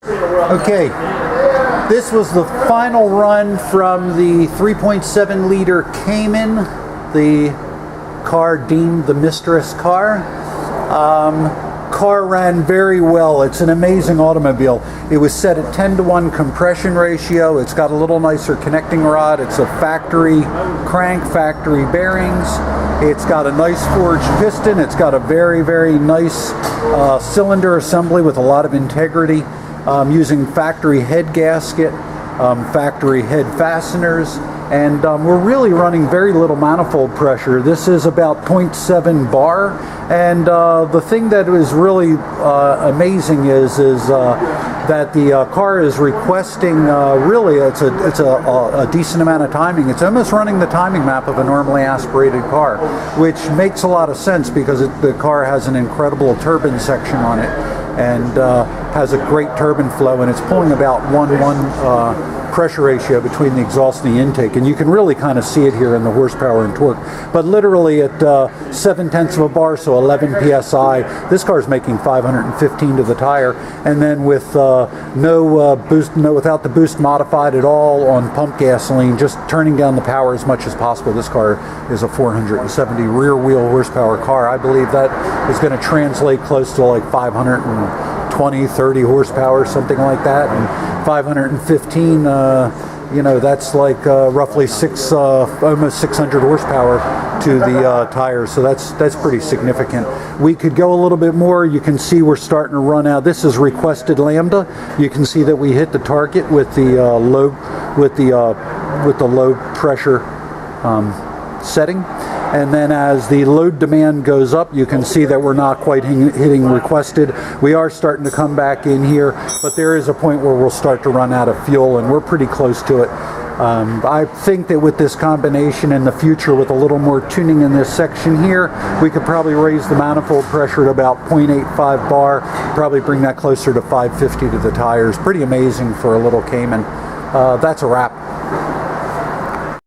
Okay, this was the final run from the 3.7 liter Cayman, the car deemed the mistress car. Car ran very well. It's an amazing automobile. It was set at 10-to-1 compression ratio. It's got a little nicer connecting rod. It's a factory crank, factory bearings. It's got a nice forged piston. It's got a very, very nice cylinder assembly with a lot of integrity, using factory head gasket, factory head fasteners, and we're really running very little manifold pressure. This is about 0.7 bar, and the thing that is really amazing is that the car is requesting really it's a decent amount of timing. It's almost running the timing map of a normally aspirated car, which makes a lot of sense because the car has an incredible turbine section on it and has a great turbine flow, and it's pulling about 1:1 pressure ratio between the exhaust and the intake, and you can really kind of see it here in the horsepower and torque. But literally at 0.7 of a bar, so 11 psi, this car is making 515 to the tire, and then with without the boost modified at all on pump gasoline, just turning down the power as much as possible. This car is a 470 rear wheel horsepower car. I believe that is going to translate close to like 520-30 horsepower, something like that, and 515, that's like roughly almost 600 horsepower to the tires, so that's pretty significant. We could go a little bit more. You can see we're starting to run out. This is requested lambda. You can see that we hit the target with the low pressure setting. And then as the load demand goes up, you can see that we're not quite hitting requested. We are starting to come back in here, but there is a point where we'll start to run out of fuel, and we're pretty close to it. I think that with this combination in the future, with a little more tuning in this section here, we could probably raise the manifold pressure to about 0.85 bar, probably bring that closer to 550 to the tires. Pretty amazing for a little Cayman. That's a wrap.